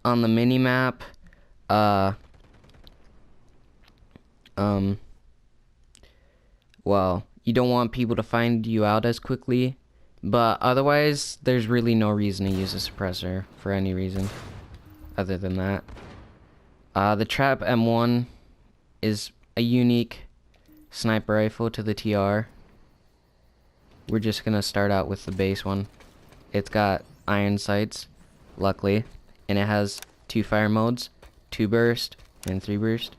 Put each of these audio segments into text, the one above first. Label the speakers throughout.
Speaker 1: on the mini map, well, you don't want people to find you out as quickly, but otherwise, there's really no reason to use a suppressor for any reason other than that. The Trap M1 is a unique sniper rifle to the TR. We're just gonna start out with the base one. It's got iron sights, luckily, and it has 2 fire modes, 2 burst and 3 burst.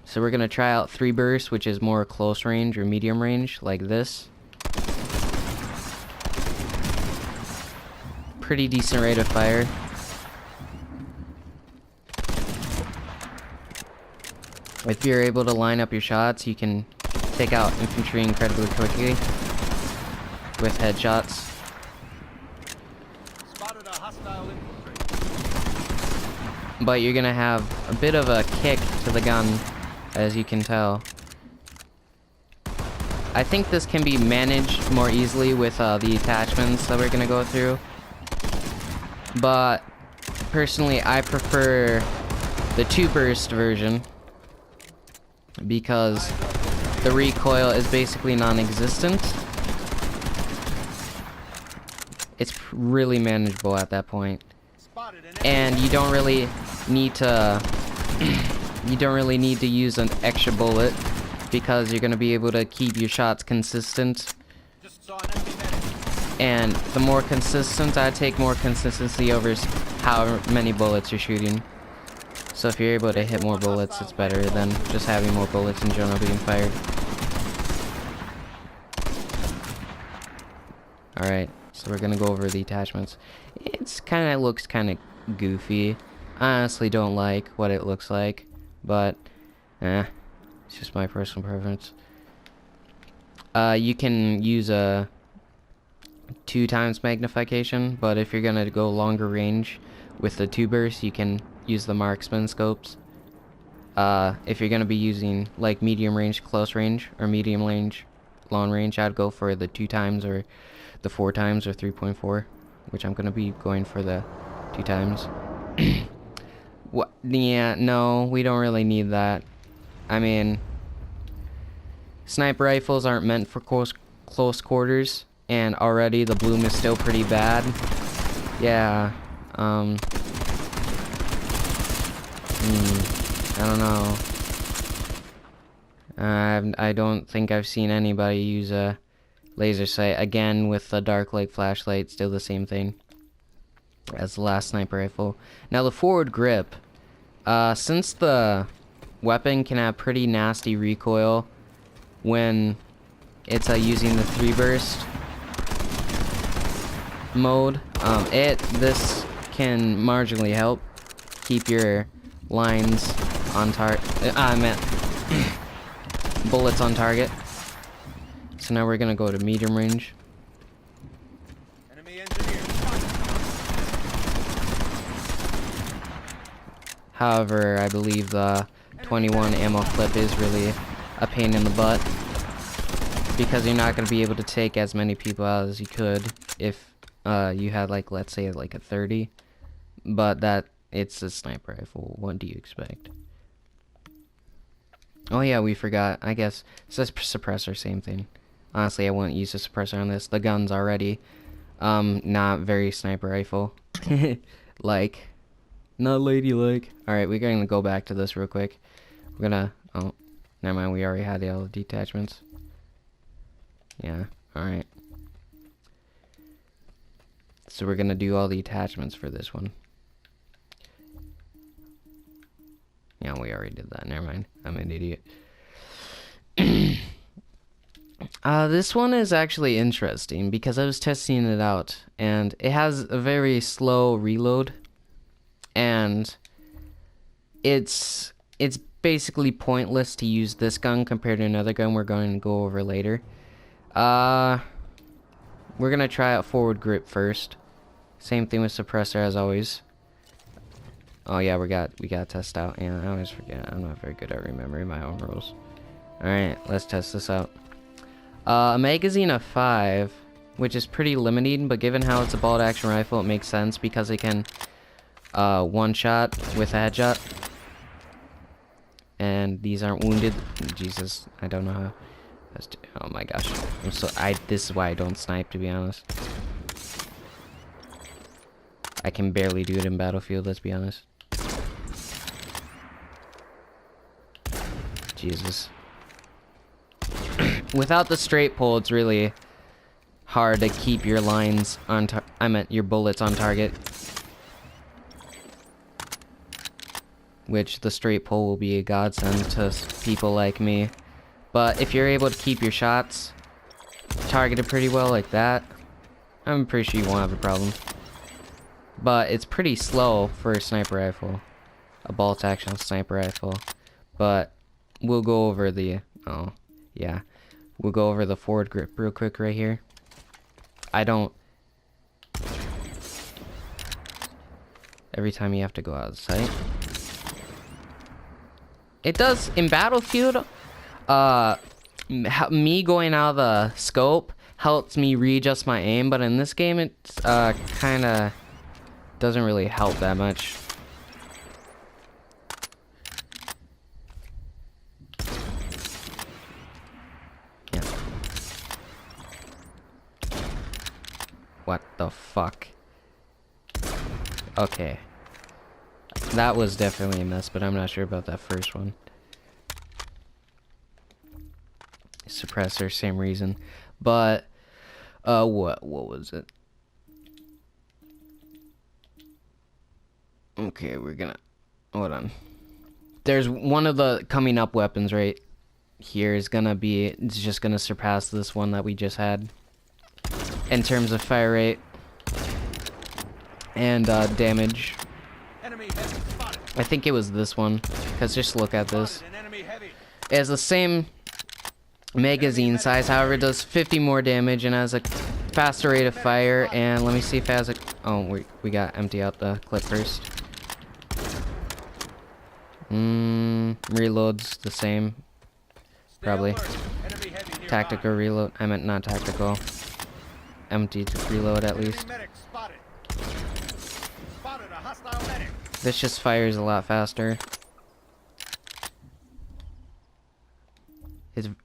Speaker 1: So we're gonna try out 3 burst, which is more close range or medium range, like this. Pretty decent rate of fire. If you're able to line up your shots, you can take out infantry incredibly quickly with headshots.
Speaker 2: Spotted a hostile infantry.
Speaker 1: But you're gonna have a bit of a kick to the gun, as you can tell. I think this can be managed more easily with the attachments that we're gonna go through. But personally, I prefer the 2 burst version because the recoil is basically non-existent. It's really manageable at that point, and you don't really need to use an extra bullet because you're gonna be able to keep your shots consistent.
Speaker 2: Just saw an empty medic.
Speaker 1: And the more consistent, I take more consistency over how many bullets you're shooting. So if you're able to hit more bullets, it's better than just having more bullets in general being fired. Alright, so we're gonna go over the attachments. Looks kinda goofy. I honestly don't like what it looks like, but it's just my personal preference. You can use a 2 times magnification, but if you're gonna go longer range with the 2 burst, you can use the marksman scopes. If you're gonna be using like medium range close range or medium range long range, I'd go for the 2 times or the 4 times or 3.4, which I'm gonna be going for the 2 times. What? Yeah, no, we don't really need that. I mean, sniper rifles aren't meant for close quarters, and already the bloom is still pretty bad. Yeah, I don't know. I don't think I've seen anybody use a laser sight. Again, with the dark light flashlight, still the same thing as the last sniper rifle. Now the forward grip, since the weapon can have pretty nasty recoil when it's using the 3 burst mode, this can marginally help keep your lines on target. I meant bullets on target. So now we're gonna go to medium range.
Speaker 2: Enemy engineer.
Speaker 1: However, I believe the 21 ammo clip is really a pain in the butt because you're not gonna be able to take as many people out as you could if you had, like, let's say like a 30, but it's a sniper rifle. What do you expect? Oh yeah, we forgot. I guess it says suppressor, same thing. Honestly, I wouldn't use a suppressor on this. The gun's already not very sniper rifle like, not ladylike. Alright, we're gonna go back to this real quick. We're gonna, oh, never mind, we already had all the detachments. Yeah, alright. So we're gonna do all the attachments for this one. Yeah, we already did that. Never mind. I'm an idiot. This one is actually interesting because I was testing it out, and it has a very slow reload, and it's basically pointless to use this gun compared to another gun we're going to go over later. We're gonna try out forward grip first. Same thing with suppressor as always. Oh yeah, we got to test out. Yeah, I always forget. I'm not very good at remembering my own rules. Alright, let's test this out. A magazine of 5, which is pretty limiting, but given how it's a bolt action rifle, it makes sense because it can one shot with a headshot. And these aren't wounded. Jesus, I don't know how. Oh my gosh. This is why I don't snipe, to be honest. I can barely do it in Battlefield, let's be honest. Jesus. Without the straight pull, it's really hard to keep your lines on your bullets on target. Which the straight pull will be a godsend to people like me. But if you're able to keep your shots targeted pretty well like that, I'm pretty sure you won't have a problem. But it's pretty slow for a sniper rifle. A bolt action sniper rifle. But we'll go over the... Oh, yeah. We'll go over the forward grip real quick right here. I don't... Every time you have to go out of sight. It does, in Battlefield, me going out of the scope helps me readjust my aim, but in this game, it's kind of doesn't really help that much. Yeah. What the fuck? Okay. That was definitely a miss, but I'm not sure about that first one. Suppressor, same reason. But, what was it? Okay, we're gonna... Hold on. There's one of the coming up weapons right here is gonna be... It's just gonna surpass this one that we just had. In terms of fire rate. And, damage. I think it was this one, because just look at this. It has the same magazine size, however it does 50 more damage and has a faster rate of fire, and let me see if it has a... Oh, we got to empty out the clip first. Reload's the same. Probably. Tactical reload. I meant not tactical. Empty to reload at least. This just fires a lot faster.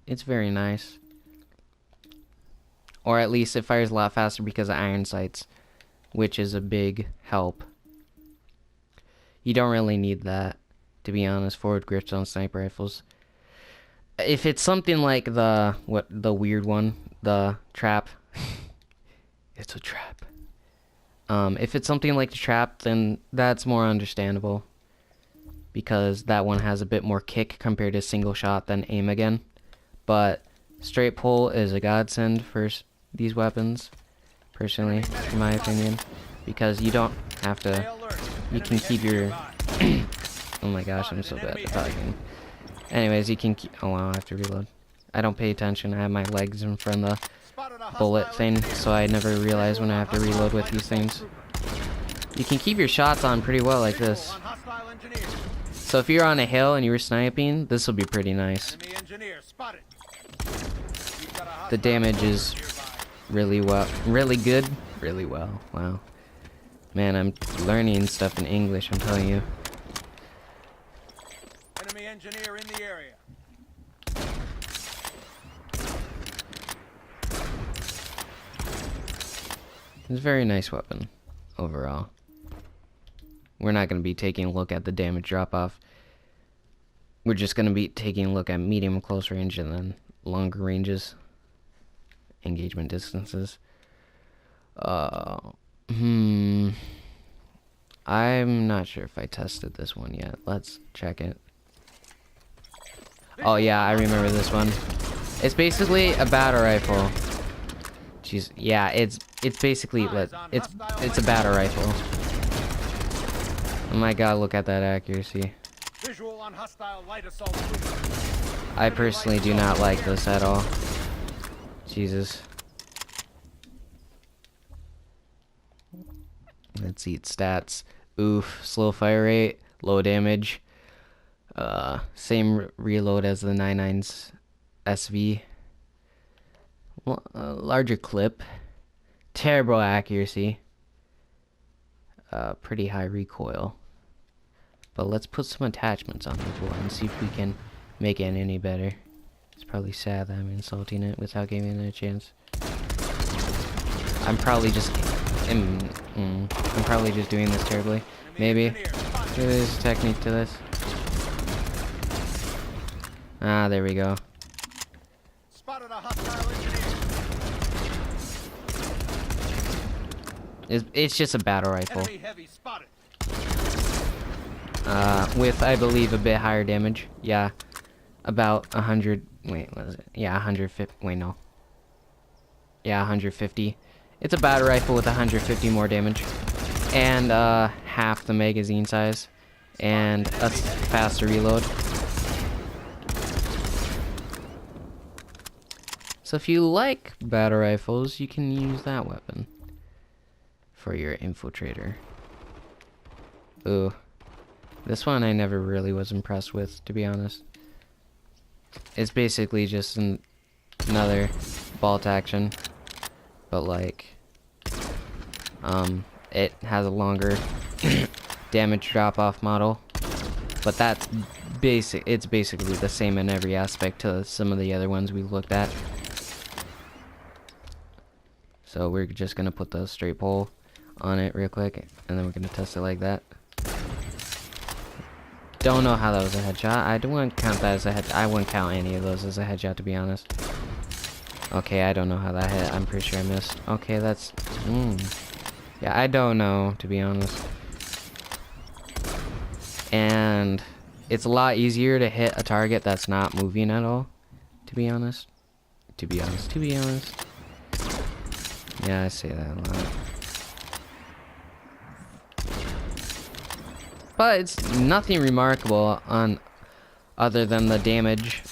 Speaker 1: It's very nice. Or at least it fires a lot faster because of iron sights, which is a big help. You don't really need that, to be honest, forward grips on sniper rifles. If it's something like the weird one, the trap. It's a trap. If it's something like the trap, then that's more understandable. Because that one has a bit more kick compared to single shot than aim again. But straight pull is a godsend for these weapons, personally, in my opinion. Because you don't have to... You can keep your... Oh my gosh, I'm so bad at talking. Anyways, you can keep... Oh wow, I have to reload. I don't pay attention. I have my legs in front of the bullet thing, so I never realize when I have to reload with these things. You can keep your shots on pretty well like this. So if you're on a hill and you were sniping, this will be pretty nice. The damage is really good. Really well. Wow. Man, I'm learning stuff in English, I'm telling you.
Speaker 2: Enemy engineer in the area.
Speaker 1: It's a very nice weapon, overall. We're not going to be taking a look at the damage drop-off. We're just going to be taking a look at medium and close range and then longer ranges. Engagement distances. I'm not sure if I tested this one yet. Let's check it. Oh yeah, I remember this one. It's basically a battle rifle. Jeez, yeah, it's basically it's a battle rifle. Oh my god, look at that accuracy. I personally do not like this at all. Jesus. Let's see its stats. Oof, slow fire rate, low damage. Same reload as the 99's SV. Larger clip. Terrible accuracy. pretty high recoil. But let's put some attachments on the board and see if we can make it any better. It's probably sad that I'm insulting it without giving it a chance. I'm probably just I'm probably just doing this terribly. Maybe there's a technique to this. Ah, there we go.
Speaker 2: Spotted a hostile engineer.
Speaker 1: It's just a battle rifle.
Speaker 2: Enemy heavy spotted.
Speaker 1: With I believe a bit higher damage. Yeah, about 100. Wait, what is it? Yeah, 150. Wait, no. Yeah, 150. It's a battle rifle with 150 more damage, and half the magazine size, and a faster reload. So if you like battle rifles, you can use that weapon for your infiltrator. Ooh. This one I never really was impressed with, to be honest. It's basically just another bolt action, but like, it has a longer damage drop-off model, but that's it's basically the same in every aspect to some of the other ones we've looked at. So we're just gonna put the straight pole on it real quick, and then we're gonna test it like that. Don't know how that was a headshot. I don't want to count that as a headshot. I wouldn't count any of those as a headshot, to be honest. Okay, I don't know how that hit. I'm pretty sure I missed. Okay, that's... Yeah, I don't know, to be honest. And it's a lot easier to hit a target that's not moving at all, to be honest. To be honest. Yeah, I say that a lot. But it's nothing remarkable on other than the damage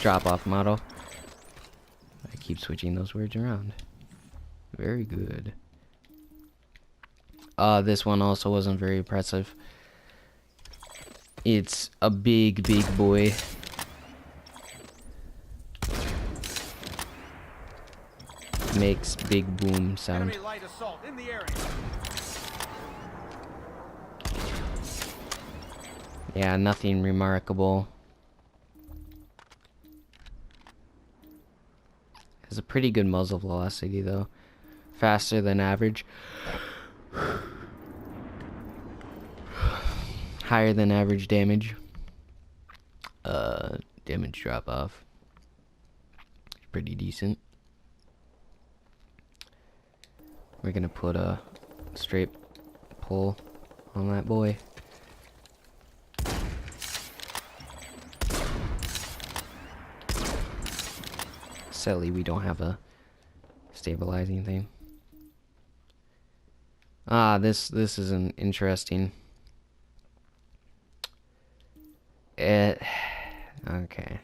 Speaker 1: drop-off model. I keep switching those words around. Very good. This one also wasn't very impressive. It's a big boy. Makes big boom sound.
Speaker 2: Enemy light assault in the area.
Speaker 1: Yeah, nothing remarkable. Has a pretty good muzzle velocity though. Faster than average. Higher than average damage. Damage drop off. Pretty decent. We're gonna put a straight pull on that boy. Sadly, we don't have a stabilizing thing. This isn't interesting. Okay.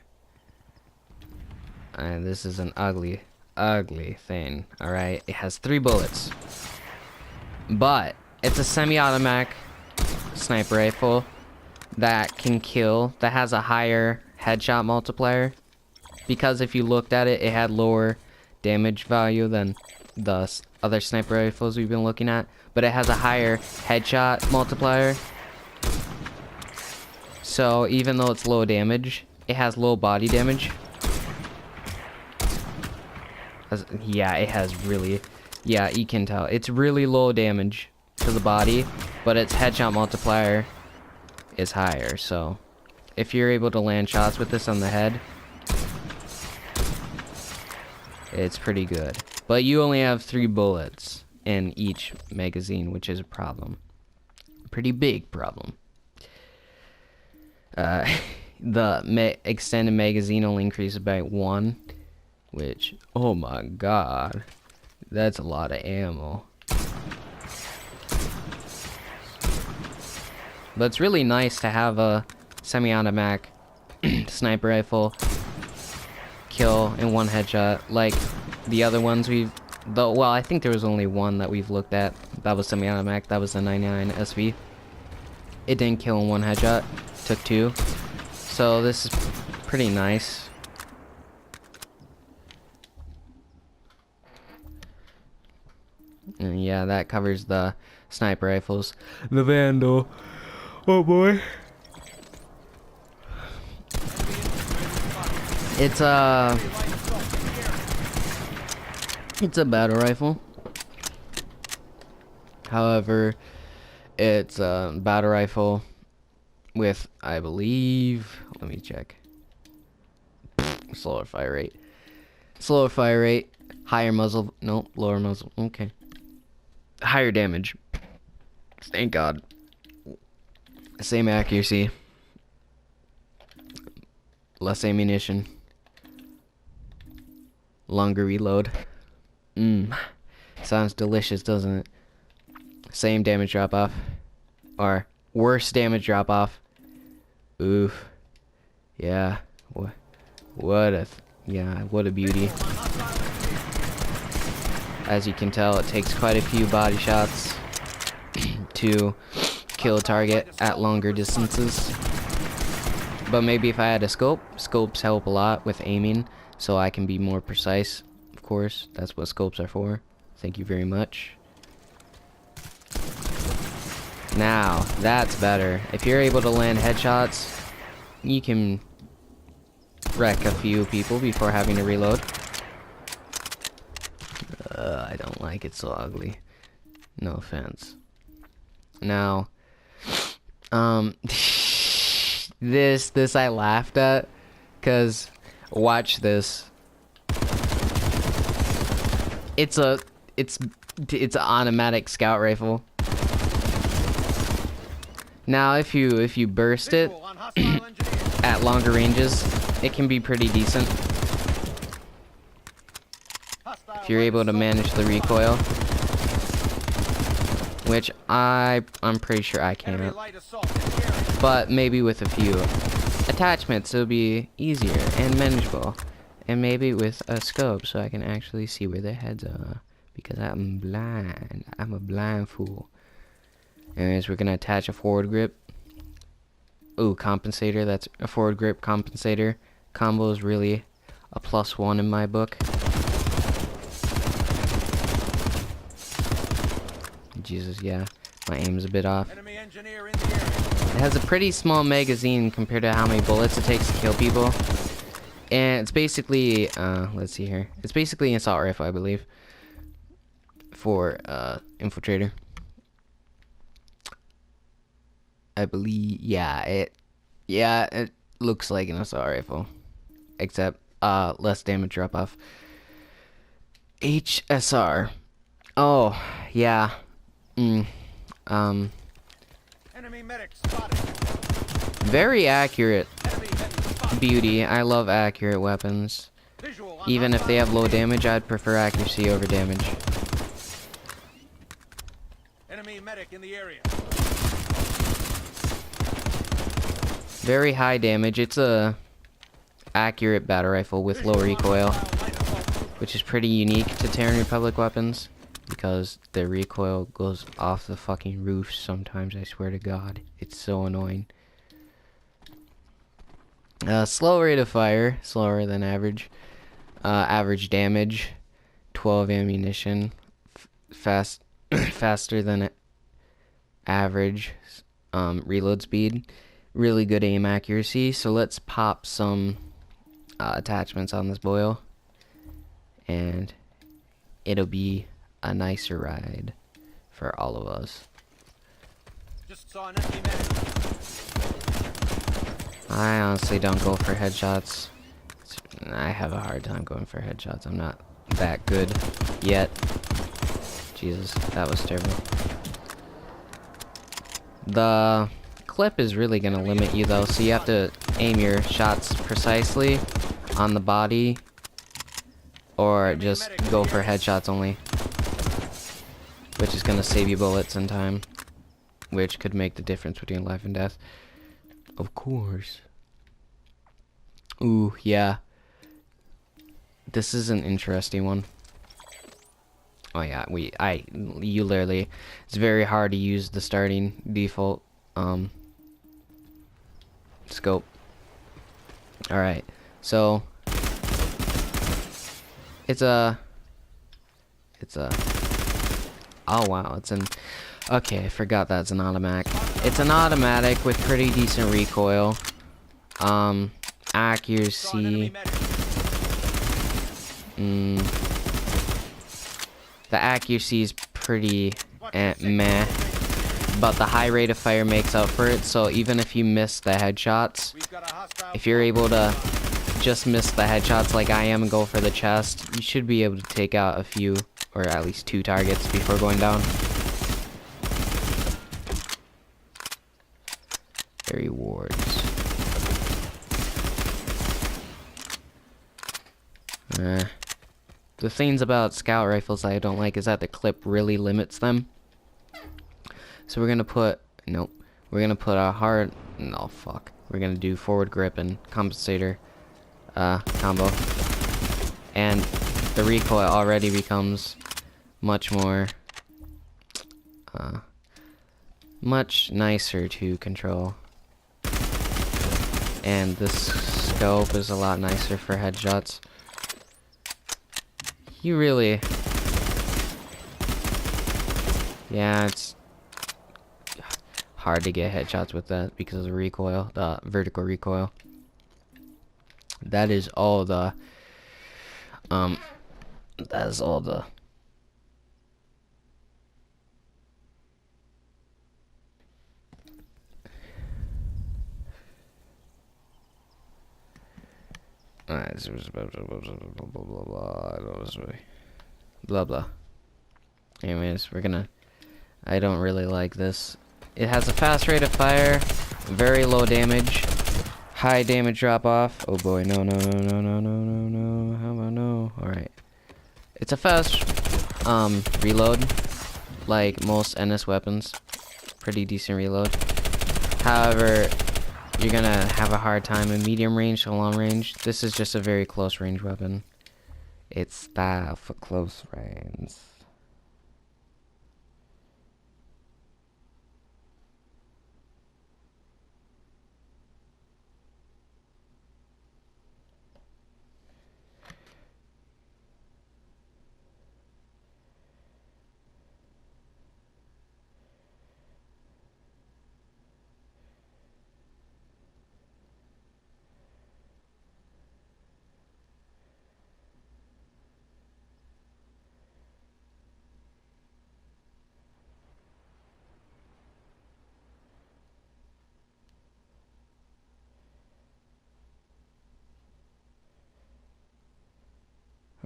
Speaker 1: This is an ugly thing. All right, it has 3 bullets, but it's a semi-automatic sniper rifle that can kill. That has a higher headshot multiplier. Because if you looked at it, it had lower damage value than the other sniper rifles we've been looking at. But it has a higher headshot multiplier. So even though it's low damage, it has low body damage. Yeah, it has really... Yeah, you can tell. It's really low damage to the body, but its headshot multiplier is higher. So if you're able to land shots with this on the head, it's pretty good. But you only have 3 bullets in each magazine, which is a problem. Pretty big problem. The extended magazine only increases by 1, which, oh my god, that's a lot of ammo. But it's really nice to have a semi-automatic sniper rifle kill in 1 headshot, like the other ones well, I think there was only one that we've looked at that was semi-automatic. That was the 99 SV. It didn't kill in 1 headshot, took 2. So this is pretty nice. And yeah, Yeah, that covers the sniper rifles. The Vandal. Oh boy. It's a battle rifle. However, it's a battle rifle with, I believe, let me check. Slower fire rate. Slower fire rate, higher muzzle, no, lower muzzle, okay. Higher damage. Thank God. Same accuracy. Less ammunition. Longer reload. Sounds delicious, doesn't it? Same damage drop off. Or worse damage drop off. Oof. Yeah. What a beauty. As you can tell, it takes quite a few body shots to kill a target at longer distances. But maybe if I had a scope, scopes help a lot with aiming, so I can be more precise. Of course, that's what scopes are for. Thank you very much. Now, that's better. If you're able to land headshots, you can wreck a few people before having to reload. I don't like it so ugly. No offense. Now, this I laughed at, cause watch this. It's an automatic scout rifle. Now, if you burst it at longer ranges, it can be pretty decent. If you're able to manage the recoil, which I'm pretty sure I can't. But maybe with a few attachments it'll be easier and manageable. And maybe with a scope so I can actually see where their heads are. Because I'm blind. I'm a blind fool. Anyways, we're gonna attach a forward grip. Ooh, compensator. That's a forward grip compensator. Combo is really a +1 in my book. Jesus, yeah. My aim's a bit off. It has a pretty small magazine compared to how many bullets it takes to kill people. And it's basically, let's see here. It's basically an assault rifle, I believe. For, infiltrator. I believe, yeah, it looks like an assault rifle. Except, less damage drop off. HSR. Oh, yeah.
Speaker 2: Enemy medic spotted.
Speaker 1: Very accurate beauty. I love accurate weapons. Even if they have low damage, I'd prefer accuracy over damage.
Speaker 2: Enemy medic in the area.
Speaker 1: Very high damage. It's a accurate battle rifle with low recoil, which is pretty unique to Terran Republic weapons. Because the recoil goes off the fucking roof sometimes, I swear to God. It's so annoying. Slow rate of fire, slower than average. Average damage, 12 ammunition. Faster than average. Reload speed. Really good aim accuracy. So let's pop some attachments on this boil. And it'll be a nicer ride for all of us.
Speaker 2: Just saw an enemy medic.
Speaker 1: I honestly don't go for headshots. I have a hard time going for headshots. I'm not that good yet. Jesus, that was terrible. The clip is really gonna limit you though, so you have to aim your shots precisely on the body, or just go for headshots only. Which is gonna save you bullets and time. Which could make the difference between life and death. Of course. Ooh, yeah. This is an interesting one. Oh yeah, you literally, it's very hard to use the starting default, scope. Alright, so, it's a Oh wow, it's an... Okay, I forgot that's an automatic. It's an automatic with pretty decent recoil. Accuracy. The accuracy is pretty meh. But the high rate of fire makes up for it, so even if you miss the headshots, if you're able to just miss the headshots like I am and go for the chest, you should be able to take out a few, or at least 2 targets before going down. The rewards. The things about scout rifles I don't like is that the clip really limits them. So we're gonna put, nope, we're gonna put a hard, no fuck, we're gonna do forward grip and compensator combo, and the recoil already becomes much more much nicer to control, and this scope is a lot nicer for headshots. You really, yeah, it's hard to get headshots with that because of the recoil, the vertical recoil. That is all the that is all the blah blah. Anyways, we're gonna, I don't really like this. It has a fast rate of fire, very low damage, high damage drop off. Oh boy, no, no, no, no, no, no, no, no. How about no? Alright. It's a fast reload, like most NS weapons. Pretty decent reload. However, you're gonna have a hard time in medium range to long range. This is just a very close range weapon. It's style for close range.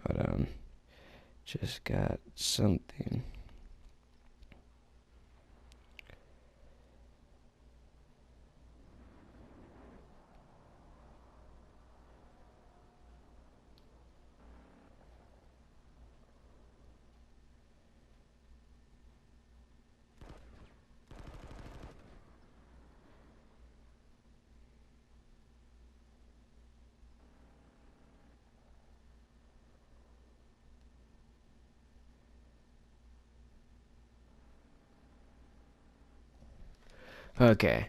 Speaker 1: Hold on. Just got something. Okay.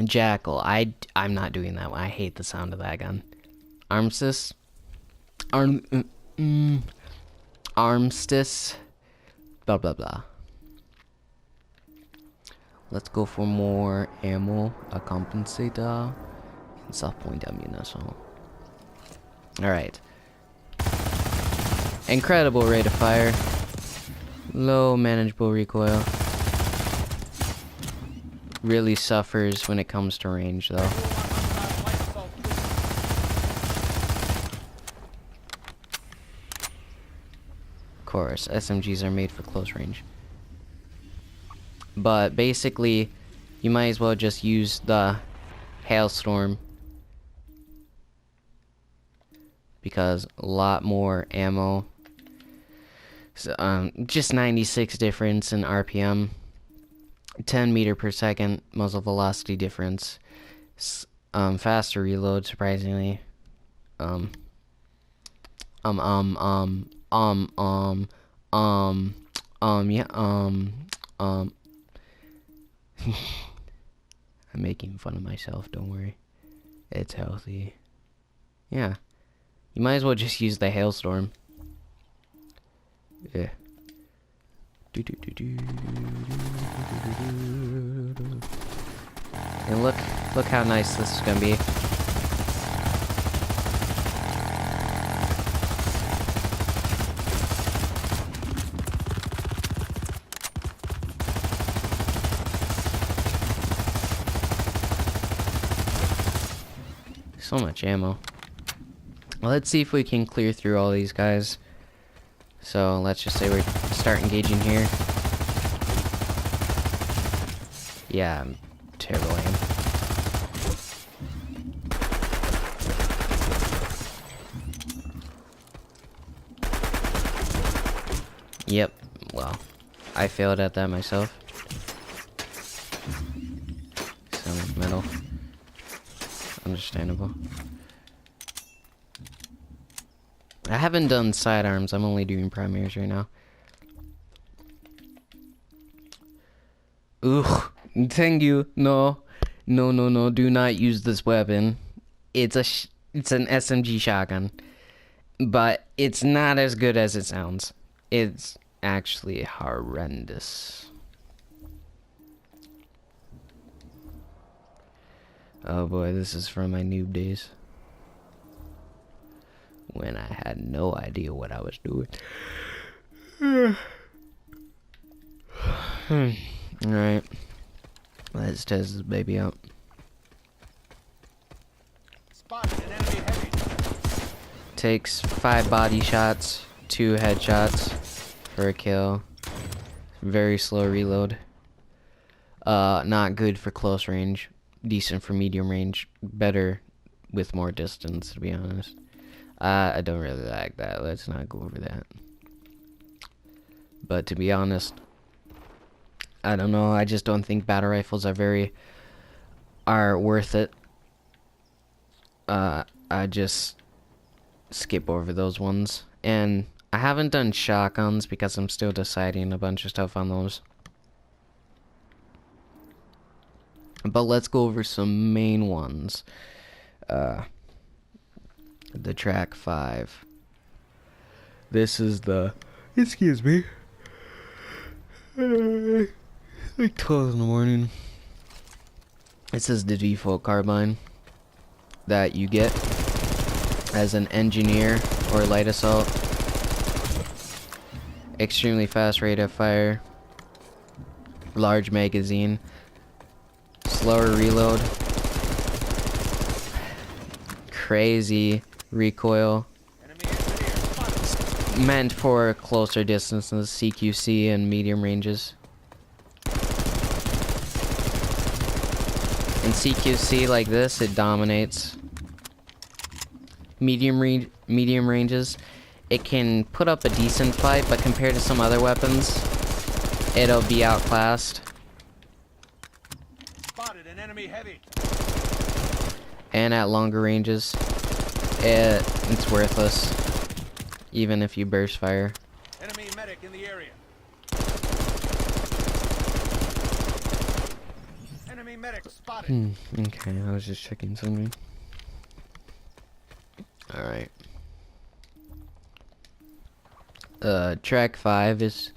Speaker 1: Jackal. I'm not doing that one. I hate the sound of that gun. Armistice. Armistice. Blah blah blah. Let's go for more ammo, a compensator, and soft point ammunition. Alright. Incredible rate of fire. Low manageable recoil. Really suffers when it comes to range though. Of course, SMGs are made for close range. But basically, you might as well just use the Hailstorm, because a lot more ammo. So, just 96 difference in RPM. 10 meter per second muzzle velocity difference. Faster reload, surprisingly. I'm making fun of myself, don't worry. It's healthy. Yeah. You might as well just use the Hailstorm. Yeah. And look how nice this is gonna be. So much ammo. Well, let's see if we can clear through all these guys. So let's just say we start engaging here. Yeah, I'm terrible aim. Yep, well, I failed at that myself. Some metal. Understandable. I haven't done sidearms, I'm only doing primaries right now. Ugh, thank you. No, do not use this weapon. It's an SMG shotgun, but it's not as good as it sounds. It's actually horrendous. Oh boy, this is from my noob days, when I had no idea what I was doing. Alright, let's test this baby out.
Speaker 2: Spotted an enemy heavy.
Speaker 1: Takes 5 body shots, 2 headshots for a kill. Very slow reload. Not good for close range. Decent for medium range. Better with more distance, to be honest. I don't really like that. Let's not go over that. But to be honest, I don't know. I just don't think battle rifles are worth it. I just skip over those ones. And I haven't done shotguns because I'm still deciding a bunch of stuff on those. But let's go over some main ones. The track 5. This is the... Excuse me. Like 12 in the morning. This is the default carbine that you get as an engineer or light assault. Extremely fast rate of fire. Large magazine. Slower reload. Crazy recoil. Meant for closer distances, CQC and medium ranges. In CQC like this, it dominates. Medium ranges, it can put up a decent fight, but compared to some other weapons, it'll be outclassed.
Speaker 2: Spotted an enemy heavy.
Speaker 1: And at longer ranges, it's worthless, even if you burst fire.
Speaker 2: Enemy medic in the area. Enemy medic spotted.
Speaker 1: Okay, I was just checking something. Alright. Track 5 is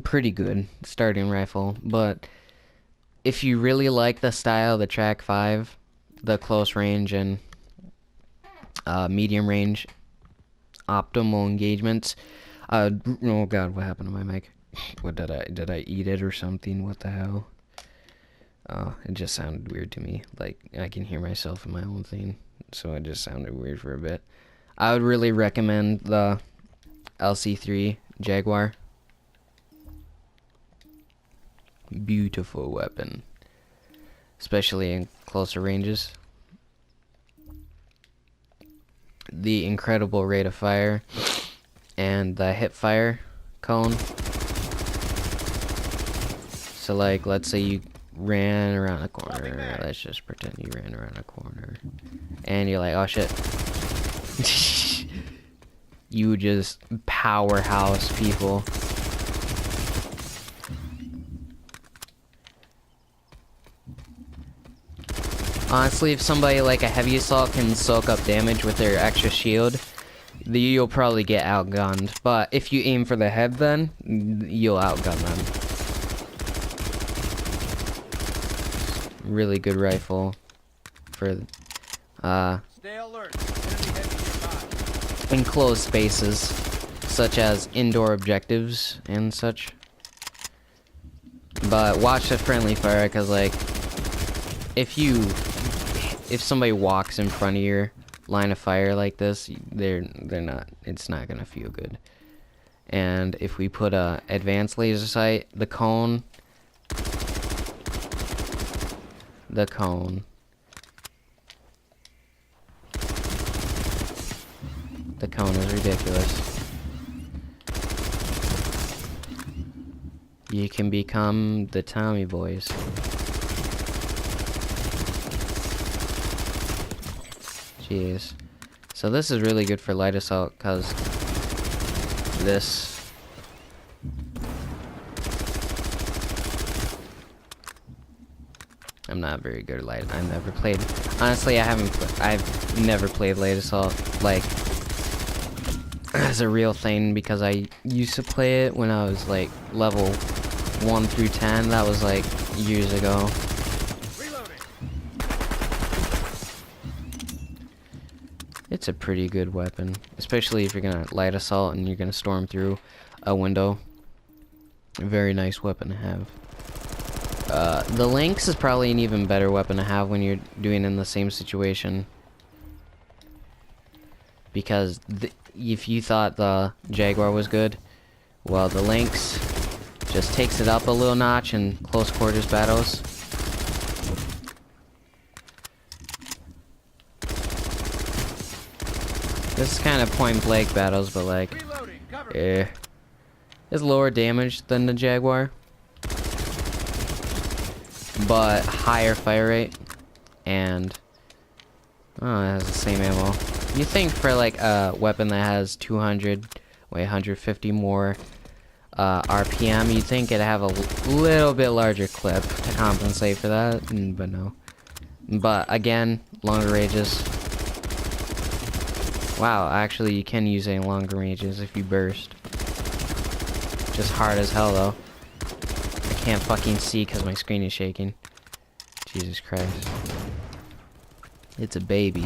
Speaker 1: pretty good starting rifle, but if you really like the style of the Track 5, the close range and medium range optimal engagements, oh god, what happened to my mic? What did I eat it or something? What the hell? It just sounded weird to me. Like, I can hear myself in my own thing, so it just sounded weird for a bit. I would really recommend the LC3 Jaguar. Beautiful weapon, especially in closer ranges. The incredible rate of fire and the hip fire cone. So like, let's say you ran around a corner. Let's just pretend you ran around a corner. And you're like, oh shit. You just powerhouse people. Honestly, if somebody like a heavy assault can soak up damage with their extra shield, you'll probably get outgunned. But if you aim for the head, then you'll outgun them. Really good rifle for
Speaker 2: Stay alert. Enemy heavy nearby.
Speaker 1: enclosed spaces, such as indoor objectives and such. But watch the friendly fire, cause like, if somebody walks in front of your line of fire like this, it's not gonna feel good. And if we put a advanced laser sight, the cone is ridiculous. You can become the Tommy Boys. Jeez. So this is really good for light assault, cause this I'm not very good at light. I've never played. Honestly, I've never played light assault like as a real thing, because I used to play it when I was like level 1 through 10. That was like years ago.
Speaker 2: Reloading.
Speaker 1: It's a pretty good weapon, especially if you're gonna light assault and you're gonna storm through a window. A very nice weapon to have. The Lynx is probably an even better weapon to have when you're doing in the same situation. Because if you thought the Jaguar was good, well, the Lynx just takes it up a little notch in close quarters battles. This is kind of point blank battles, but like,
Speaker 2: Reloading. Cover me.
Speaker 1: it's lower damage than the Jaguar, but higher fire rate, and it has the same ammo. You think for like a weapon that has 150 more RPM, you'd think it'd have a little bit larger clip to compensate for that, but no. But again, longer ranges. Wow, actually you can use any longer ranges if you burst. Just hard as hell though. I can't fucking see because my screen is shaking. Jesus Christ. It's a baby.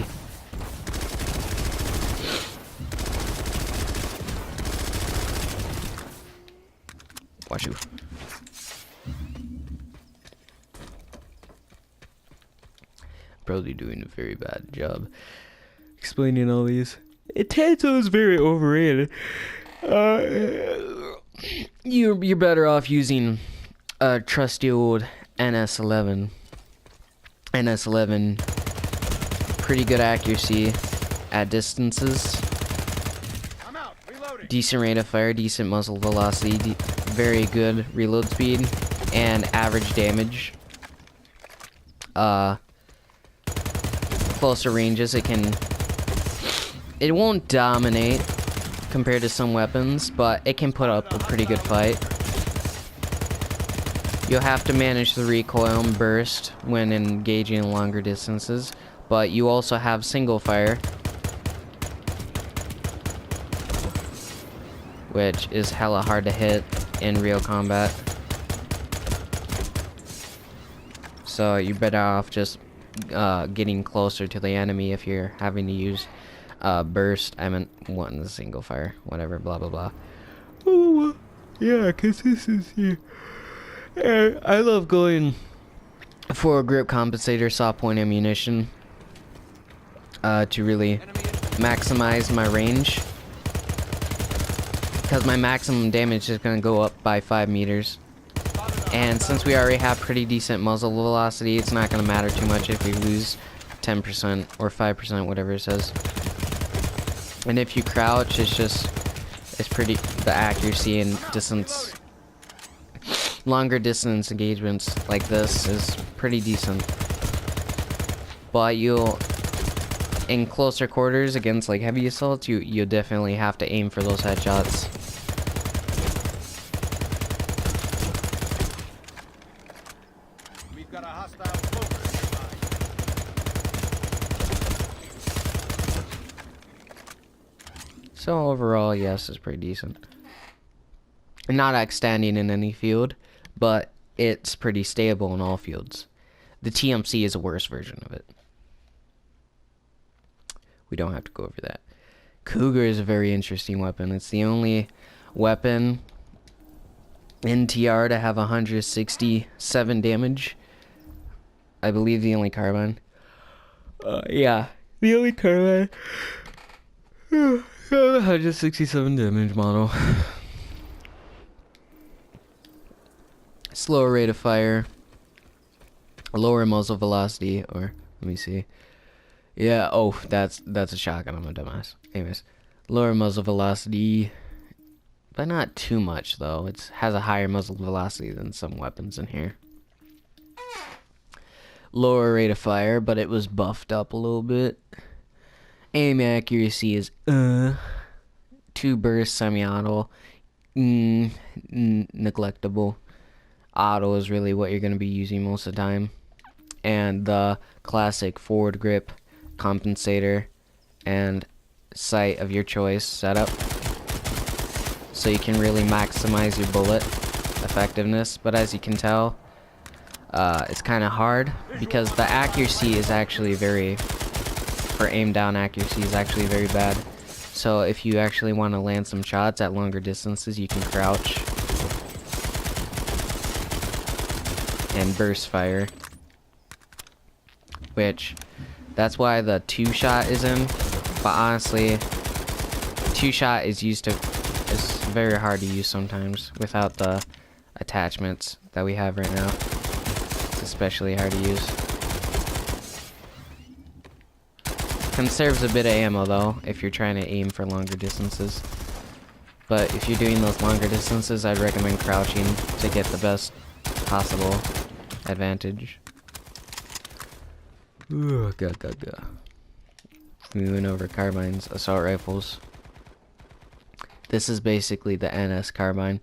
Speaker 1: Watch you. Probably doing a very bad job explaining all these. Tanto is very overrated. You're better off using a trusty old NS11. NS11, pretty good accuracy at distances.
Speaker 2: I'm out. Reloading.
Speaker 1: Decent rate of fire, decent muzzle velocity, very good reload speed, and average damage. Closer ranges, it won't dominate compared to some weapons, but it can put up a pretty good fight. You'll have to manage the recoil and burst when engaging longer distances, but you also have single fire, which is hella hard to hit in real combat. So you're better off just getting closer to the enemy if you're having to use burst. I meant wanting the single fire, whatever, blah blah blah. Oh yeah, consistency. I love going for a grip compensator, soft point ammunition, to really maximize my range, because my maximum damage is going to go up by 5 meters. And since we already have pretty decent muzzle velocity, it's not going to matter too much if we lose 10% or 5%, whatever it says. And if you crouch, it's pretty, the accuracy and distance, longer distance engagements like this is pretty decent. But in closer quarters against like heavy assaults, you definitely have to aim for those headshots.
Speaker 2: We've got a hostile smoker nearby.
Speaker 1: So overall, yes, it's pretty decent. Not outstanding in any field, but it's pretty stable in all fields. The TMC is a worse version of it. We don't have to go over that. Cougar is a very interesting weapon. It's the only weapon in TR to have 167 damage. I believe the only carbine. Yeah, the only carbine. 167 damage model. Slower rate of fire. Lower muzzle velocity, or let me see. Yeah, oh, that's a shotgun. I'm a dumbass. Anyways, lower muzzle velocity, but not too much though. It has a higher muzzle velocity than some weapons in here. Lower rate of fire, but it was buffed up a little bit. Aim accuracy is 2 burst semi-auto. Neglectable. Auto is really what you're going to be using most of the time. And the classic forward grip, compensator, and sight of your choice setup. So you can really maximize your bullet effectiveness. But as you can tell, it's kind of hard because the accuracy is actually for aim down accuracy is actually very bad. So if you actually want to land some shots at longer distances, you can crouch and burst fire, which that's why the 2-shot is in. But honestly, 2-shot is very hard to use sometimes without the attachments that we have right now. It's especially hard to use. Conserves a bit of ammo though if you're trying to aim for longer distances. But if you're doing those longer distances, I'd recommend crouching to get the best possible advantage. Ooh, go. Moving over carbines, assault rifles. This is basically the NS carbine,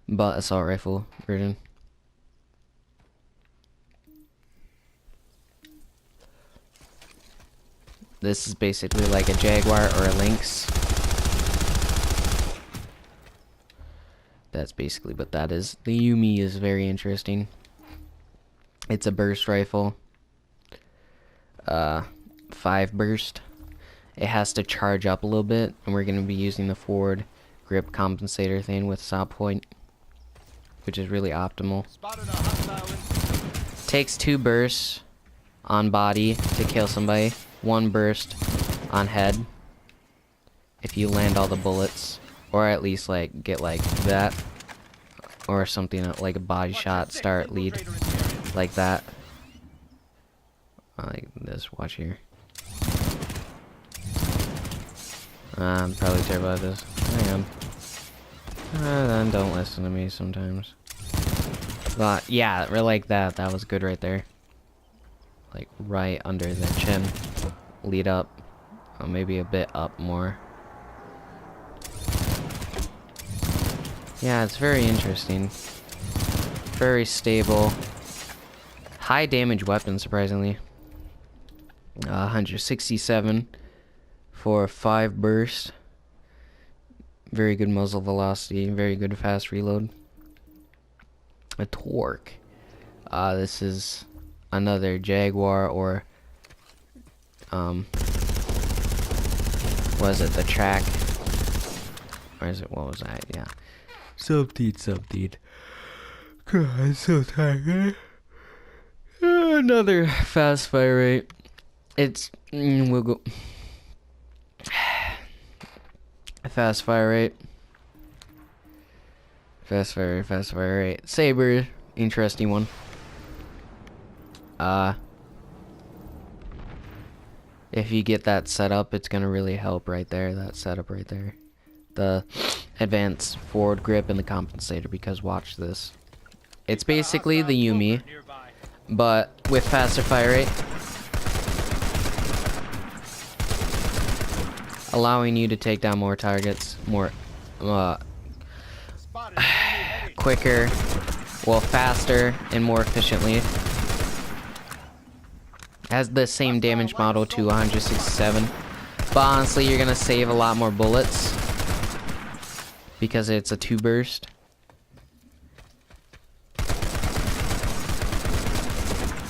Speaker 1: but assault rifle version. This is basically like a Jaguar or a Lynx. That's basically what that is. The Yumi is very interesting. It's a burst rifle. 5 burst. It has to charge up a little bit, and we're going to be using the forward grip compensator thing with saw point, which is really optimal. Takes 2 bursts on body to kill somebody. 1 burst on head if you land all the bullets, or at least like get like that, or something like a body shot start lead like that. Like this. Watch here. I'm probably terrible at this. I am. Then don't listen to me sometimes. But yeah, like that. That was good right there. Like right under the chin. Lead up. Maybe a bit up more. Yeah, it's very interesting. Very stable. High damage weapon, surprisingly. 167 for 5 burst. Very good muzzle velocity. Very good fast reload. A torque. This is another Jaguar or was it the track? Or is it, what was that? Yeah. Subdeed. God, I'm so tired. Another fast fire rate. It's, we'll go. Fast fire rate. Fast fire rate. Saber, interesting one. If you get that set up, it's gonna really help right there. That setup right there. The advanced forward grip and the compensator, because watch this. It's basically the Yumi, but with faster fire rate, allowing you to take down more targets, more quicker, well, faster and more efficiently. Has the same damage model to 167, But honestly, you're gonna save a lot more bullets because it's a 2 burst.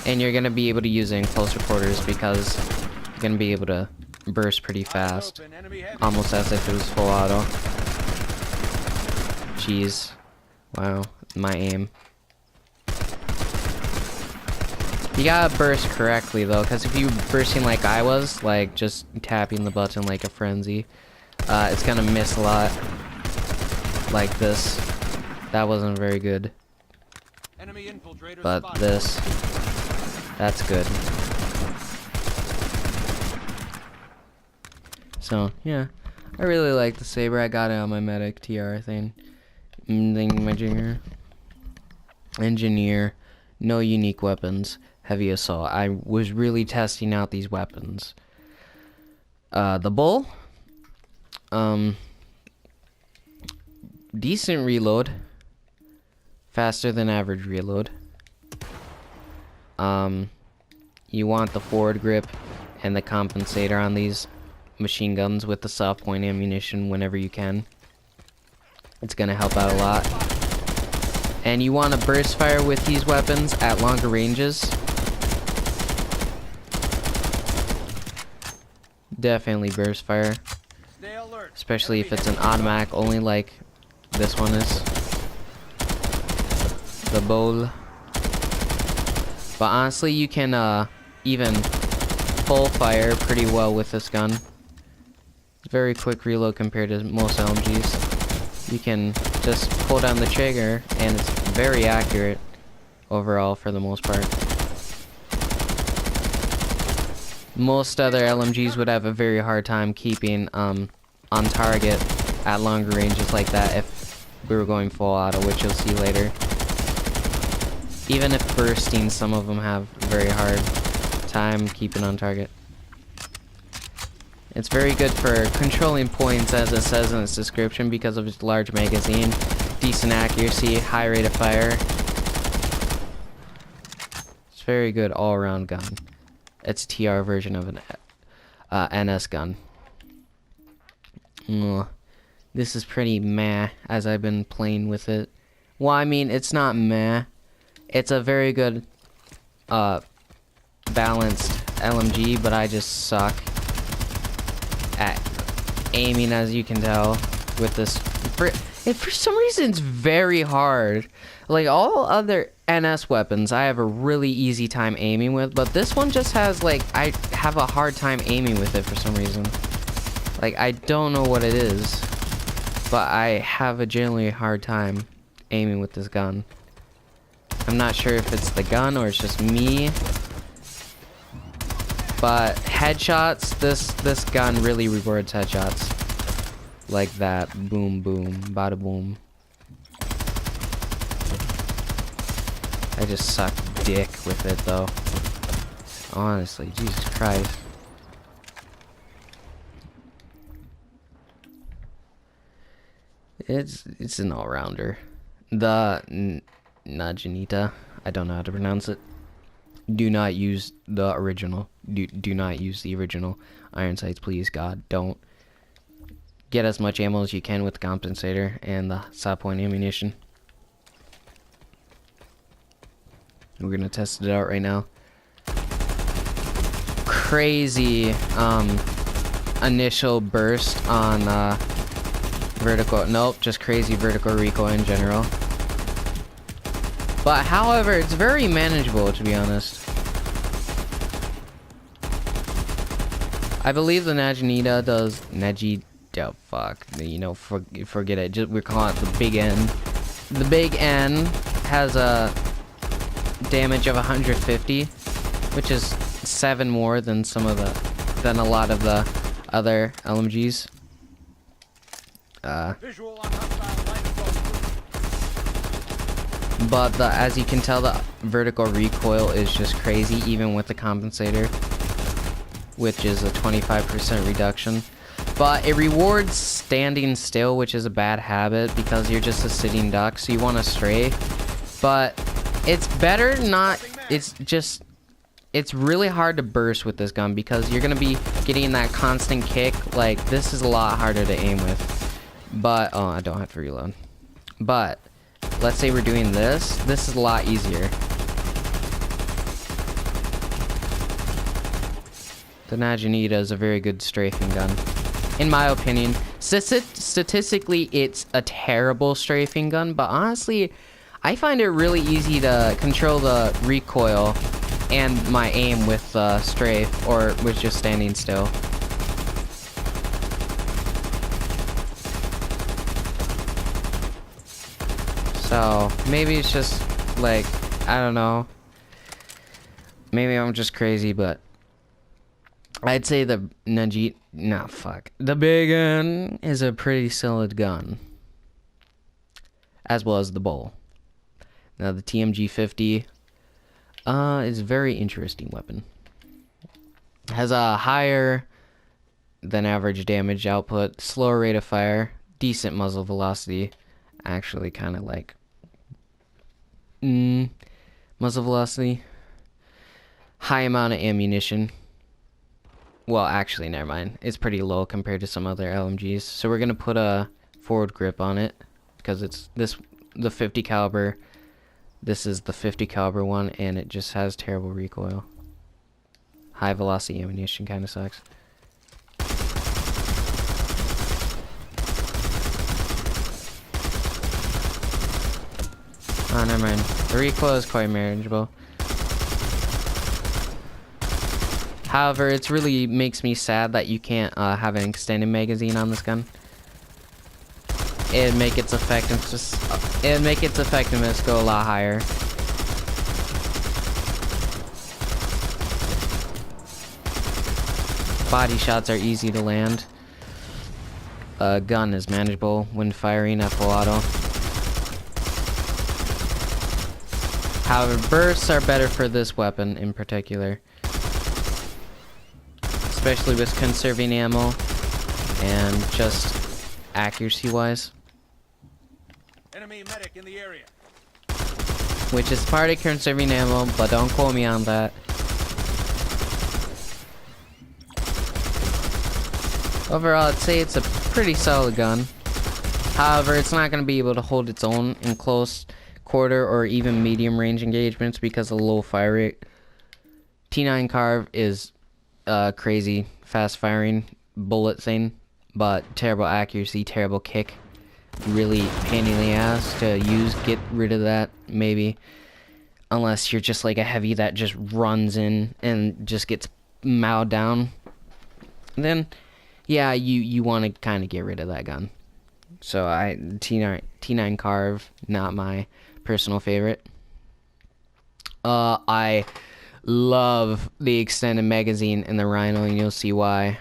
Speaker 1: And you're gonna be able to use it in closer quarters because you're gonna be able to burst pretty fast. Almost as if it was full auto. Jeez. Wow, my aim. You gotta burst correctly though, because if you bursting like I was, like just tapping the button like a frenzy, it's gonna miss a lot. Like this. That wasn't very good. But this, that's good. So, yeah. I really like the saber. I got it on my medic TR thing. Engineer. No unique weapons. Heavy assault. I was really testing out these weapons. The bull. Decent reload. Faster than average reload. You want the forward grip and the compensator on these machine guns with the soft point ammunition whenever you can. It's gonna help out a lot. And you want to burst fire with these weapons at longer ranges. Definitely burst fire. Especially if it's an automatic only like this one is. The bowl. But honestly, you can even full fire pretty well with this gun. Very quick reload compared to most LMGs. You can just pull down the trigger and it's very accurate overall for the most part. Most other LMGs would have a very hard time keeping on target at longer ranges like that if we were going full auto, which you'll see later. Even if bursting, some of them have a very hard time keeping on target. It's very good for controlling points, as it says in its description, because of its large magazine, decent accuracy, high rate of fire. It's very good all-around gun. It's a TR version of an NS gun. This is pretty meh, as I've been playing with it. Well, I mean, it's not meh. It's a very good, balanced LMG, but I just suck at aiming, as you can tell, with this. For some reason, it's very hard. Like, all other NS weapons, I have a really easy time aiming with, but this one just has, like, I have a hard time aiming with it for some reason. Like, I don't know what it is, but I have a generally hard time aiming with this gun. I'm not sure if it's the gun or it's just me. But headshots, this gun really rewards headshots. Like that. Boom, boom, bada boom. I just suck dick with it though. Honestly, Jesus Christ. It's an all-rounder. The Naginita, I don't know how to pronounce it. Do not use the original. Do not use the original iron sights, please, God. Don't. Get as much ammo as you can with the compensator and the soft point ammunition. We're gonna test it out right now. Crazy initial burst on vertical. Nope, just crazy vertical recoil in general. But however, it's very manageable, to be honest. I believe the Naginita does fuck, you know, forget it. Just we're calling it the Big N. The Big N has a damage of 150, which is 7 more than than a lot of the other LMGs. But as you can tell, the vertical recoil is just crazy, even with the compensator, which is a 25% reduction. But it rewards standing still, which is a bad habit because you're just a sitting duck, so you want to stray. But it's better not. It's just it's really hard to burst with this gun because you're gonna be getting that constant kick. Like, this is a lot harder to aim with. But, oh, I don't have to reload. But, let's say we're doing this. This is a lot easier. The Naginita is a very good strafing gun. In my opinion, statistically, it's a terrible strafing gun, but honestly, I find it really easy to control the recoil and my aim with strafe, or with just standing still. So, maybe it's just, like, I don't know. Maybe I'm just crazy, but I'd say the the big gun is a pretty solid gun. As well as the bowl. Now the TMG-50 is a very interesting weapon. It has a higher than average damage output, slower rate of fire, decent muzzle velocity. Actually kind of like muzzle velocity. High amount of ammunition. Well, actually, never mind. It's pretty low compared to some other LMGs. So we're gonna put a forward grip on it because it's the 50 caliber. This is the 50 caliber one, and it just has terrible recoil. High velocity ammunition kind of sucks. Oh, never mind. The recoil is quite manageable. However, it really makes me sad that you can't have an extended magazine on this gun. It'd make its effectiveness go a lot higher. Body shots are easy to land. Gun is manageable when firing at full auto. However, bursts are better for this weapon in particular. Especially with conserving ammo and just accuracy-wise.
Speaker 2: Enemy medic in the area.
Speaker 1: Which is part of conserving ammo, but don't quote me on that. Overall, I'd say it's a pretty solid gun. However, it's not going to be able to hold its own in close quarter or even medium range engagements because of the low fire rate. T9 Carve is crazy fast firing bullet thing, but terrible accuracy, terrible kick. Really pain in the ass to use. Get rid of that, maybe. Unless you're just like a heavy that just runs in and just gets mowed down. Then, yeah, you want to kind of get rid of that gun. So T9 Carve, not my personal favorite. I love the extended magazine in the Rhino, and you'll see why.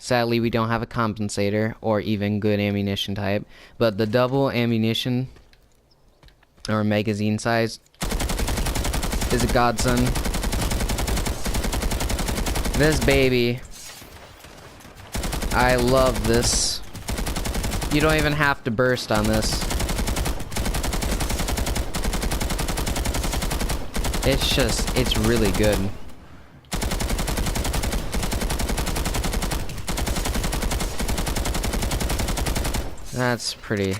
Speaker 1: Sadly, we don't have a compensator or even good ammunition type, but the double ammunition or magazine size is a godsend. This baby, I love this. You don't even have to burst on this. It's really good. That's pretty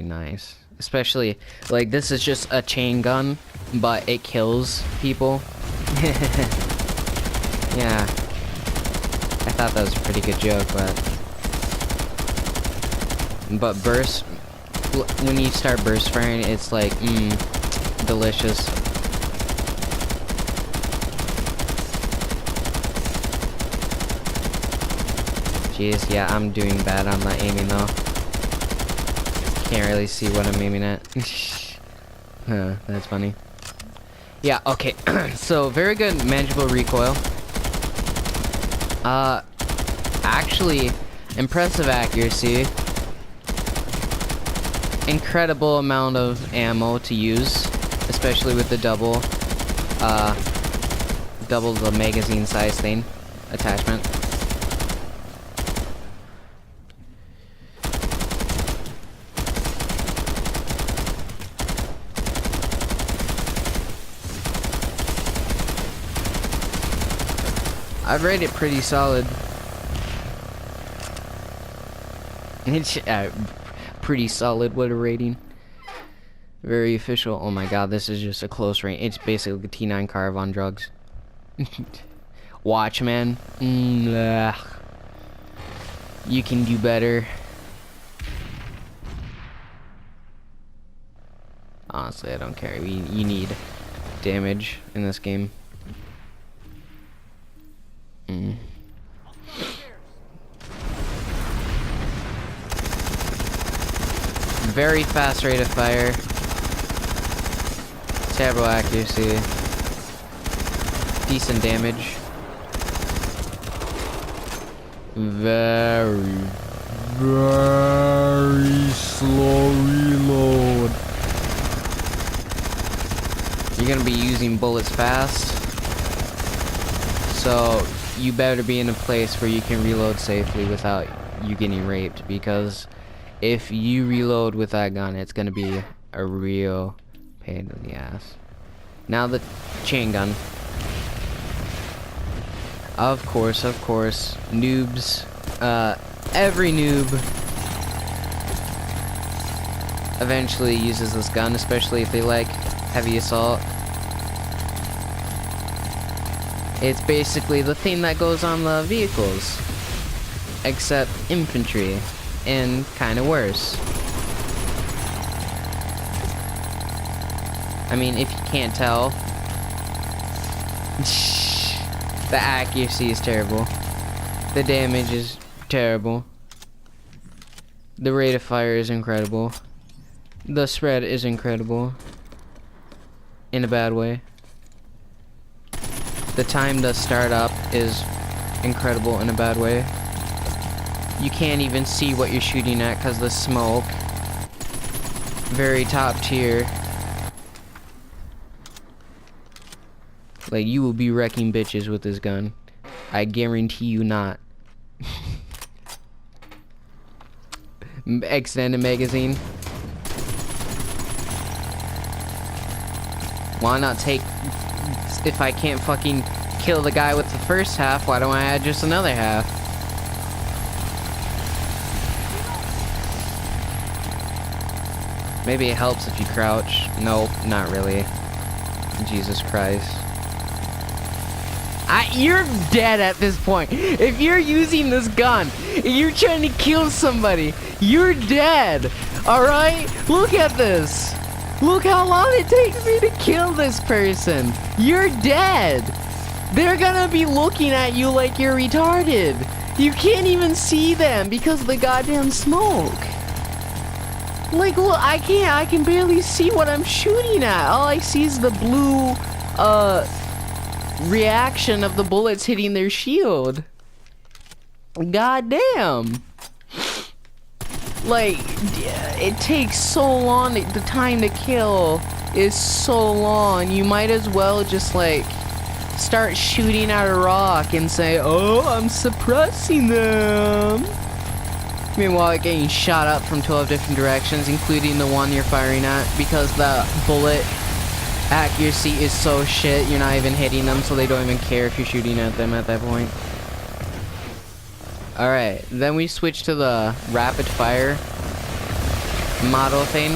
Speaker 1: nice. Especially, like, this is just a chain gun, but it kills people. Yeah. I thought that was a pretty good joke, but burst, when you start burst firing, it's like, delicious. Jeez, yeah, I'm doing bad on the aiming though. Can't really see what I'm aiming at. Huh, that's funny. Yeah, okay. So, very good manageable recoil. Actually, impressive accuracy. Incredible amount of ammo to use, especially with the double the magazine size thing, attachment. I'd rate it pretty solid. It's pretty solid. What a rating. Very official. Oh my god, this is just a close range. It's basically a T9 Carve on drugs. Watchman. You can do better. Honestly, I don't care. You need damage in this game. Very fast rate of fire. Terrible accuracy. Decent damage. Very slow reload. You're gonna be using bullets fast, so you better be in a place where you can reload safely without you getting raped, because if you reload with that gun, it's gonna be a real pain in the ass. Now the chain gun. Of course, noobs, every noob eventually uses this gun, especially if they like heavy assault. It's basically the thing that goes on the vehicles, except infantry, and kind of worse. I mean, if you can't tell, the accuracy is terrible. The damage is terrible. The rate of fire is incredible. The spread is incredible. In a bad way. The time to start up is incredible in a bad way. You can't even see what you're shooting at because the smoke. Very top tier. Like, you will be wrecking bitches with this gun. I guarantee you not. Extended magazine. Why not take... If I can't fucking kill the guy with the first half, why don't I add just another half? Maybe it helps if you crouch. Nope, not really. Jesus Christ. You're dead at this point. If you're using this gun, and you're trying to kill somebody, you're dead. Alright? Look at this. Look how long it takes me to kill this person. You're dead. They're gonna be looking at you like you're retarded. You can't even see them because of the goddamn smoke. Like, look, I can barely see what I'm shooting at. All I see is the blue, reaction of the bullets hitting their shield. God damn. Like, it takes so long. The time to kill is so long. You might as well just, like, start shooting at a rock and say, oh, I'm suppressing them. Meanwhile, getting shot up from 12 different directions, including the one you're firing at, because the bullet accuracy is so shit, you're not even hitting them, so they don't even care if you're shooting at them at that point. Alright, then we switch to the rapid fire model thing,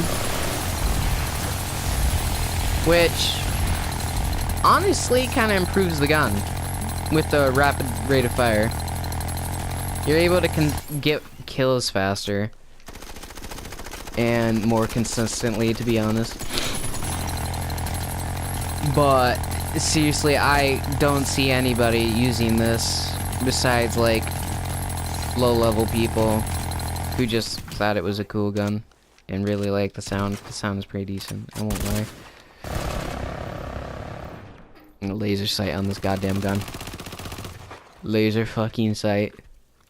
Speaker 1: which honestly kind of improves the gun with the rapid rate of fire. You're able to get kills faster and more consistently, to be honest. But seriously, I don't see anybody using this besides like low-level people who just thought it was a cool gun and really like the sound. The sound is pretty decent, I won't lie. And a laser sight on this goddamn gun. Laser fucking sight.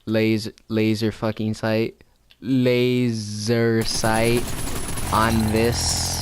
Speaker 1: Laser fucking sight. Laser sight on this